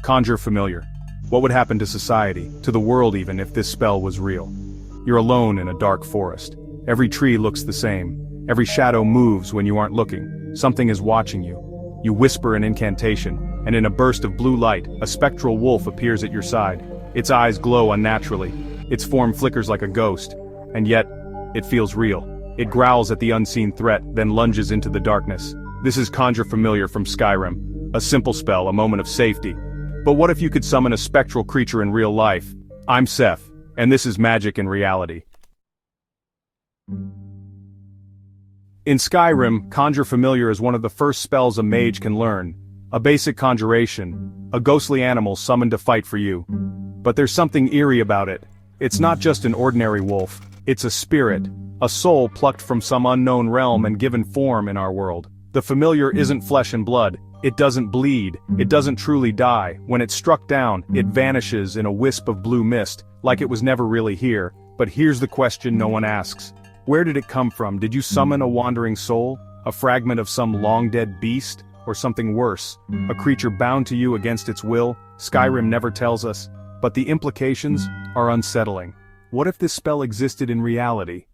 Conjure Familiar. What would happen to society, to the world even, if this spell was real? You're alone in a dark forest. Every tree looks the same. Every shadow moves when you aren't looking. Something is watching you. You whisper an incantation, and in a burst of blue light, a spectral wolf appears at your side. Its eyes glow unnaturally. Its form flickers like a ghost. And yet, it feels real. It growls at the unseen threat, then lunges into the darkness. This is Conjure Familiar from Skyrim. A simple spell, a moment of safety. But what if you could summon a spectral creature in real life? I'm Seth, and this is magic in reality. In Skyrim, Conjure Familiar is one of the first spells a mage can learn. A basic conjuration, a ghostly animal summoned to fight for you. But there's something eerie about it. It's not just an ordinary wolf, it's a spirit, a soul plucked from some unknown realm and given form in our world. The familiar isn't flesh and blood, it doesn't bleed, it doesn't truly die. When it's struck down, it vanishes in a wisp of blue mist, like it was never really here. But here's the question no one asks. Where did it come from? Did you summon a wandering soul? A fragment of some long-dead beast? Or something worse? A creature bound to you against its will? Skyrim never tells us, but the implications are unsettling. What if this spell existed in reality?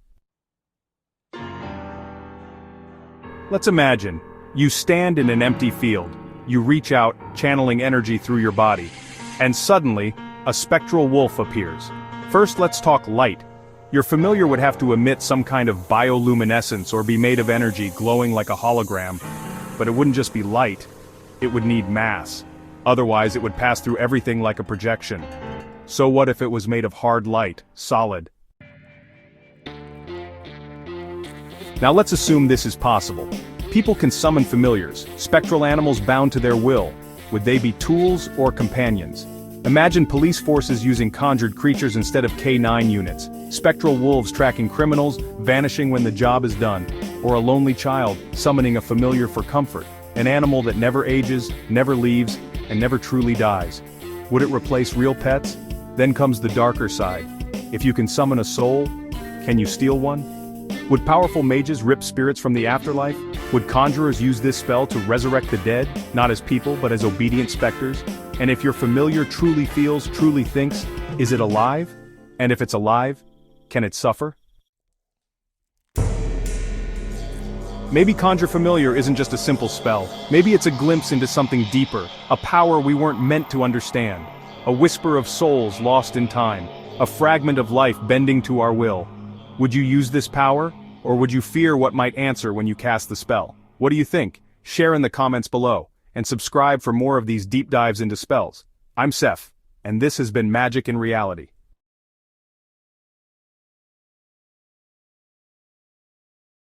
Let's imagine. You stand in an empty field. You reach out, channeling energy through your body. And suddenly, a spectral wolf appears. First, let's talk light. Your familiar would have to emit some kind of bioluminescence or be made of energy glowing like a hologram. But it wouldn't just be light. It would need mass. Otherwise, it would pass through everything like a projection. So what if it was made of hard light, solid? Now let's assume this is possible. People can summon familiars, spectral animals bound to their will. Would they be tools or companions? Imagine police forces using conjured creatures instead of K9 units, spectral wolves tracking criminals, vanishing when the job is done, or a lonely child summoning a familiar for comfort, an animal that never ages, never leaves, and never truly dies. Would it replace real pets? Then comes the darker side. If you can summon a soul, can you steal one? Would powerful mages rip spirits from the afterlife? Would conjurers use this spell to resurrect the dead, not as people but as obedient specters? And if your familiar truly feels, truly thinks, is it alive? And if it's alive, can it suffer? Maybe Conjure Familiar isn't just a simple spell. Maybe it's a glimpse into something deeper, a power we weren't meant to understand. A whisper of souls lost in time, a fragment of life bending to our will. Would you use this power, or would you fear what might answer when you cast the spell? What do you think? Share in the comments below, and subscribe for more of these deep dives into spells. I'm Seth, and this has been Magic in Reality.